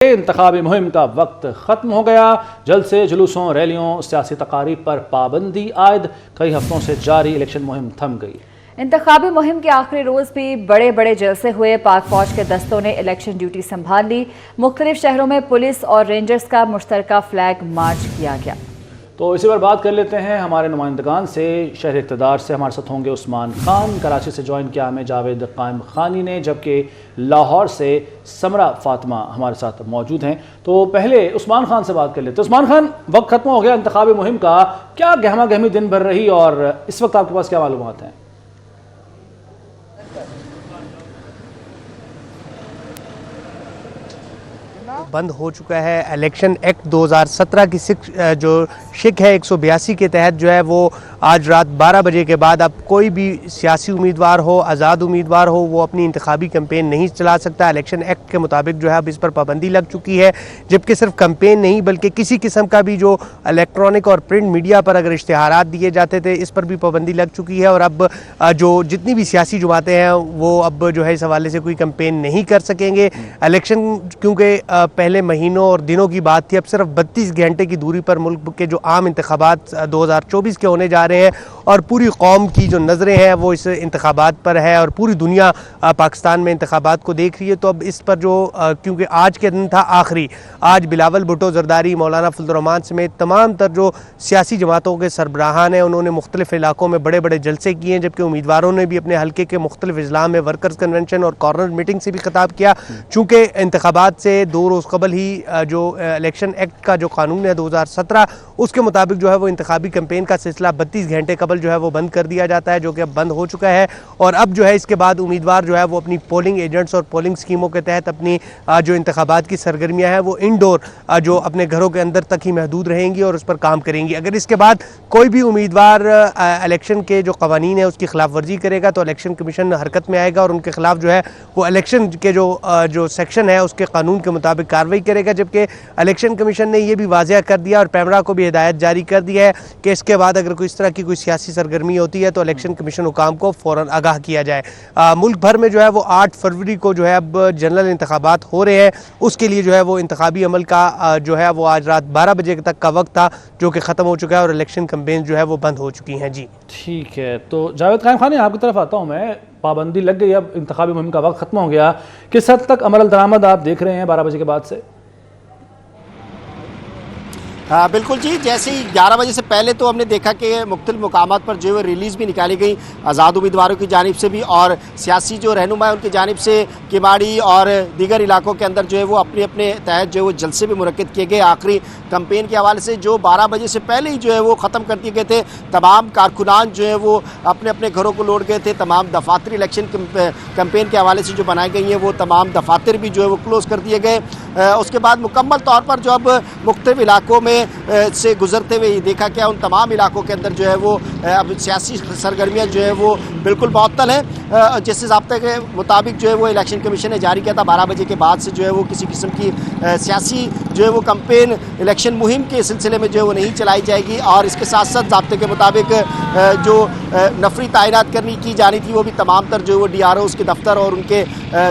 इंतखाबी मुहिम का वक्त खत्म हो गया। जल्द से जुलूसों, रैलियों, सियासी तकारीब पर पाबंदी आयद। कई हफ्तों से जारी इलेक्शन मुहिम थम गई। इंतखाबी मुहिम के आखिरी रोज भी बड़े बड़े जलसे हुए। पाक फौज के दस्तों ने इलेक्शन ड्यूटी संभाल ली। मुख्तलिफ शहरों में पुलिस और रेंजर्स का मुश्तरका फ्लैग मार्च किया गया। तो इसी पर बात कर लेते हैं हमारे नुमाइंदगान से। शहर इक़्तिदार से हमारे साथ होंगे उस्मान खान, कराची से ज्वाइन किया हमें जावेद कायम खानी ने, जबकि लाहौर से समरा फातिमा हमारे साथ मौजूद हैं। तो पहले उस्मान खान से बात कर लेते हैं। उस्मान खान, वक्त खत्म हो गया इंतखाबी मुहिम का, क्या गहमा गहमी दिन भर रही और इस वक्त आपके पास क्या मालूमात हैं? बंद हो चुका है। इलेक्शन एक्ट 2017 की जो शिक है 182 के तहत जो है वो आज रात 12 बजे के बाद अब कोई भी सियासी उम्मीदवार हो, आज़ाद उम्मीदवार हो, वो अपनी इंतखाबी कैंपेन नहीं चला सकता। इलेक्शन एक्ट के मुताबिक जो है अब इस पर पाबंदी लग चुकी है। जबकि सिर्फ कैंपेन नहीं बल्कि किसी किस्म का भी जो इलेक्ट्रॉनिक और प्रिंट मीडिया पर अगर इश्तिहारात दिए जाते थे, इस पर भी पाबंदी लग चुकी है। और अब जो जितनी भी सियासी जमातें हैं वो अब जो है इस हवाले से कोई कैंपेन नहीं कर सकेंगे। इलेक्शन क्योंकि पहले महीनों और दिनों की बात थी, अब सिर्फ 32 घंटे की दूरी पर मुल्क के जो आम इंतखाबात 2024 के होने जा रहे हैं और पूरी कौम की जो नज़रें हैं वो इस इंतखाबात पर है और पूरी दुनिया पाकिस्तान में इंतखाबात को देख रही है। तो अब इस पर जो क्योंकि आज के दिन था आखिरी, आज बिलावल भुट्टो जरदारी, मौलाना फजल रहमान समेत तमाम तर जो सियासी जमातों के सरबराहान हैं उन्होंने मुख्तलिफ इलाकों में बड़े बड़े जलसे किए हैं। जबकि उम्मीदवारों ने भी अपने हल्के के मुख्तलिफ अजला में वर्कर्स कन्वेंशन और कॉर्नर मीटिंग से भी खिताब किया। चूँकि इंतखाबात से 2 रोज़ कबल ही जो इलेक्शन एक्ट का जो कानून है 2017 उसके मुताबिक जो है वो इंतखाबी कैंपेन का सिलसिला 32 घंटे कबल जो है वो बंद कर दिया जाता है, जो कि अब बंद हो चुका है। और अब जो है इसके बाद उम्मीदवार जो है वो अपनी पोलिंग एजेंट्स और पोलिंग स्कीमों के तहत अपनी जो इंतखाबात की सरगर्मियाँ हैं वो इंडोर जो अपने घरों के अंदर तक ही महदूद रहेंगी और उस पर काम करेंगी। अगर इसके बाद कोई भी उम्मीदवार इलेक्शन के जो कवानीन है उसकी खिलाफ वर्जी करेगा तो इलेक्शन कमीशन हरकत में आएगा और उनके खिलाफ जो है वो इलेक्शन के जो सेक्शन है उसके कानून के मुताबिक कार्रवाई करेगा। जबकि इलेक्शन कमीशन ने यह भी वाज़ेह कर दिया और पैमरा को भी हिदायत जारी कर दी है कि इसके बाद अगर कोई इस तरह की कोई सियासी सरगर्मी होती है तो इलेक्शन कमीशन हुकाम को फ़ौरन आगाह किया जाए। मुल्क भर में जो है वो 8 फरवरी को जो है अब जनरल इंतखाबात हो रहे हैं। उसके लिए जो है वो इंतखाबी अमल का जो है वो आज रात 12 बजे तक का वक्त था जो कि ख़त्म हो चुका है और इलेक्शन कैंपेन जो है वो बंद हो चुकी हैं। जी ठीक है, तो जावेद कायम खान आपकी तरफ आता हूँ मैं। पाबंदी लग गई, अब इंतखाबी मुहिम का वक्त खत्म हो गया, किस हद तक अमल दरामद आप देख रहे हैं 12 बजे के बाद से? हाँ बिल्कुल जी, जैसे ही 11 बजे से पहले तो हमने देखा कि मुख्तलिफ मुकामात पर जो है रिलीज़ भी निकाली गई आज़ाद उम्मीदवारों की जानिब से भी और सियासी जो रहनुमा है उनकी जानिब से किमाड़ी और दीगर इलाकों के अंदर जो है वो अपने अपने तहत जो है वो जलसे भी मुनक्किद किए गए। आखिरी कैंपेन के हवाले से जो 12 बजे से पहले ही जो है वो ख़त्म कर दिए गए थे। तमाम कारकुनान जो है वो अपने अपने घरों को लौट गए थे। तमाम दफातर इलेक्शन कैंपेन के हवाले से जो बनाई गई हैं वो तमाम दफातर भी जो है वो क्लोज़ कर दिए गए। उसके बाद मुकम्मल तौर पर जो अब मुख्तलिफ इलाकों में से गुजरते हुए ये देखा गया उन तमाम इलाकों के अंदर जो है वो अब सियासी सरगर्मियाँ जो है वो बिल्कुल मुअत्तल है। जैसे ज़ाब्ते के मुताबिक जो है वो इलेक्शन कमीशन ने जारी किया था 12 बजे के बाद से जो है वो किसी किस्म की सियासी जो है वो कैंपेन इलेक्शन मुहिम के सिलसिले में जो है वो नहीं चलाई जाएगी। और इसके साथ साथ ज़ाब्ते के मुताबिक जो नफरी तैनात करनी की जानी थी वो भी तमाम तर जो है वो DROs के दफ्तर और उनके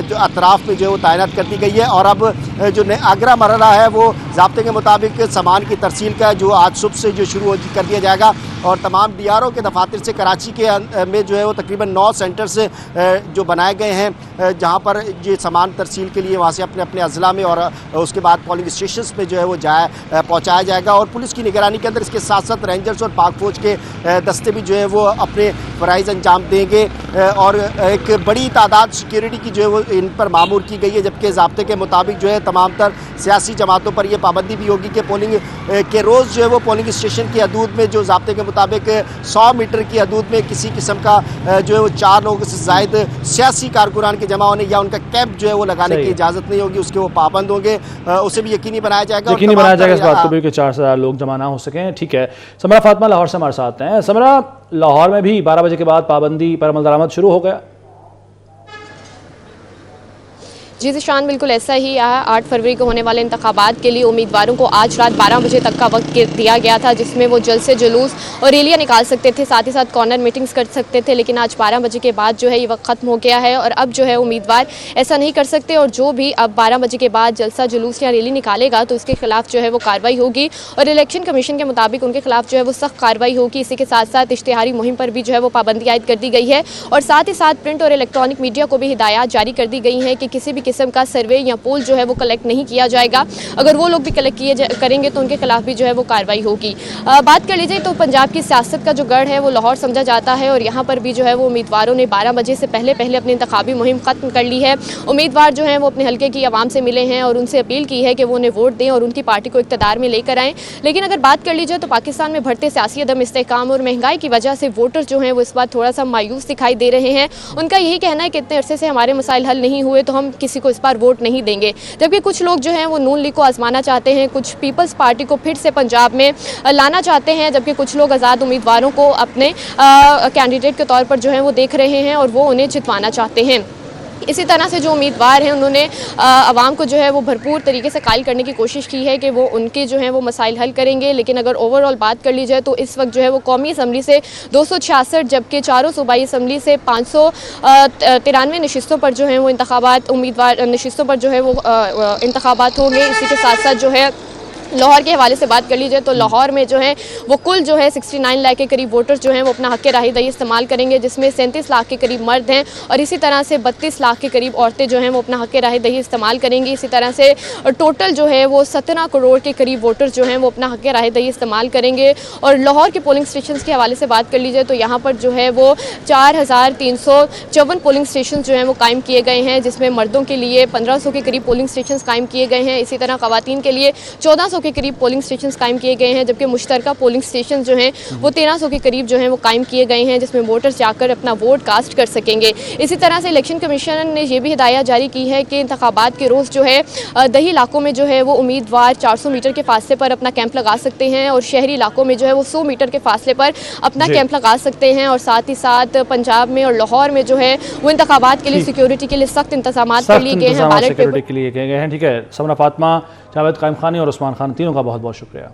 जो अतराफ़ में जो है वो तैनात कर दी गई है। और अब जो अगला मरहला है वो ज़ाब्ते के मुताबिक सामान की तरसील का जो आज सुबह से जो शुरू कर दिया जाएगा और तमाम DRO के दफातर से कराची के में जो है वो तकरीबन 9 सेंटर्स जो बनाए गए हैं जहां पर ये सामान तरसील के लिए वहां से अपने अपने अजला में और उसके बाद पोलिंग स्टेशन पे जो है वो पहुंचाया जाएगा। और पुलिस की निगरानी के अंदर इसके साथ साथ रेंजर्स और पाक फौज के दस्ते भी जो है वो अपने फ़राइज़ अंजाम देंगे और एक बड़ी तादाद सिक्योरिटी की जो है वो इन पर मामूर की गई है। जबकि ज़ाब्ते के मुताबिक जो है तमाम तर सियासी जमातों पर यह पाबंदी भी होगी कि पोलिंग के रोज़ जो है वो पोलिंग स्टेशन की हदूद में जो ज़ाब्ते के मुताबिक 100 मीटर की हदूद में किसी किस्म का जो है वो 4 लोगों से ज़ायद सियासी कारकुनान के जमा होने या उनका कैंप जो है वो लगाने की इजाज़त नहीं होगी, उसके वो पाबंद होंगे। उसे भी यकीनी बनाया जाएगा इस बात को भी कि 4 से ज़्यादा लोग जमा ना हो सकें। ठीक है, समरा फातिमा लाहौर से हमारे साथ हैं। समरा, लाहौर में भी 12 बजे के बाद पाबंदी पर अमल दरामद शुरू हो गया? जी ज़ीशान, बिल्कुल ऐसा ही है। 8 फरवरी को होने वाले इंतखाबात के लिए उम्मीदवारों को आज रात 12 बजे तक का वक्त दिया गया था, जिसमें वो जल्द से जुलूस और रैलियाँ निकाल सकते थे, साथ ही साथ कॉर्नर मीटिंग्स कर सकते थे। लेकिन आज 12 बजे के बाद जो है ये वक्त ख़त्म हो गया है और अब जो है उम्मीदवार ऐसा नहीं कर सकते, और जो भी अब 12 बजे के बाद जलसा जुलूस या रैली निकालेगा तो उसके खिलाफ जो है वो कार्रवाई होगी और इलेक्शन कमीशन के मुताबिक उनके खिलाफ जो है वो सख्त कार्रवाई होगी। इसी के साथ साथ इश्तिहारी मुहिम पर भी जो है वो पाबंदी आयद कर दी गई है और साथ ही साथ प्रिंट और इलेक्ट्रॉनिक मीडिया को भी हिदायत जारी कर दी गई है कि किसी भी किस्म का सर्वे या पोल जो है वो कलेक्ट नहीं किया जाएगा। अगर वो लोग भी कलेक्ट करेंगे तो उनके खिलाफ भी जो है वो कार्रवाई होगी। बात कर लीजिए तो पंजाब की सियासत का जो गढ़ है वो लाहौर समझा जाता है और यहाँ पर भी जो है वो उम्मीदवारों ने 12 बजे से पहले अपनी इंतखाबी मुहिम खत्म कर ली है। उम्मीदवार जो हैं वो अपने हल्के की आवाम से मिले हैं और उनसे अपील की है कि वो उन्हें वोट दें और उनकी पार्टी को इक़्तिदार में लेकर आएँ। लेकिन अगर बात कर ली जाए तो पाकिस्तान में बढ़ते सियासी अदम इस्तेहकाम और महंगाई की वजह से वोटर जो हैं वो इस बार थोड़ा सा मायूस दिखाई दे रहे हैं। उनका यही कहना है कि इतने अरसे से हमारे मसाइल हल नहीं हुए तो हम किसी को इस बार वोट नहीं देंगे। जबकि कुछ लोग जो हैं वो नून लीग को आजमाना चाहते हैं, कुछ पीपल्स पार्टी को फिर से पंजाब में लाना चाहते हैं, जबकि कुछ लोग आज़ाद उम्मीदवारों को अपने कैंडिडेट के तौर पर जो है वो देख रहे हैं और वो उन्हें जितवाना चाहते हैं। इसी तरह से जो उम्मीदवार हैं उन्होंने आवाम को जो है वो भरपूर तरीके से कायल करने की कोशिश की है कि वो उनके जो है वो मसाइल हल करेंगे। लेकिन अगर ओवरऑल बात कर ली जाए तो इस वक्त जो है वो कौमी असम्बली से 266 जबकि चारों सूबाई असम्बली से 593 नशिस्तों पर जो है वो इंतखाबात उम्मीदवार नशिस्तों पर जो है वो इंतखाबात होंगे। इसी के साथ साथ जो है लाहौर के हवाले से बात कर ली जाए तो लाहौर में जो है वो कुल जो है 69 लाख के करीब वोटर्स जो हैं वो अपना हक़ राय दही इस्तेमाल करेंगे, जिसमें 37 लाख के करीब मर्द हैं और इसी तरह से 32 लाख के करीब औरतें जो हैं वो अपना हक़ राय दही इस्तेमाल करेंगी। इसी तरह से टोटल जो है वो 17 करोड़ के करीब वोटर्स जो हैं वो अपना हक़ राय दही इस्तेमाल करेंगे। और लाहौर के पोलिंग स्टेशन के हवाले से बात कर ली जाए तो यहाँ पर जो है वो 4354 पोलिंग स्टेशन जो हैं वो कायम किए गए हैं, जिसमें मर्दों के लिए 1500 के करीब पोलिंग स्टेशन कायम किए गए हैं। इसी तरह ख़वातीन के लिए 1400 के करीब पोलिंग स्टेशंस कायम किए गए हैं, जबकि मुश्तरका पोलिंग स्टेशन जो हैं वो 1300 के करीब जो हैं वो कायम किए गए हैं, जिसमें वोटर्स जाकर अपना वोट कास्ट कर सकेंगे। इसी तरह से इलेक्शन कमीशन ने ये भी हिदायत जारी की है कि इंतखाबात के रोज़ जो है दही इलाकों में जो है वो उम्मीदवार 400 मीटर के फासले पर अपना कैंप लगा सकते हैं और शहरी इलाकों में जो है वो 100 मीटर के फासले पर अपना कैंप लगा सकते हैं। और साथ ही साथ पंजाब में और लाहौर में जो है वो इंतखाबात के लिए सिक्योरिटी के लिए सख्त इंतजाम कर लिए गए हैं, बैलेट पेपर के लिए किए गए हैं। ठीक है, समरा फातिमा, जावेद कायम खानी और उस्मान खान तीनों का बहुत बहुत शुक्रिया।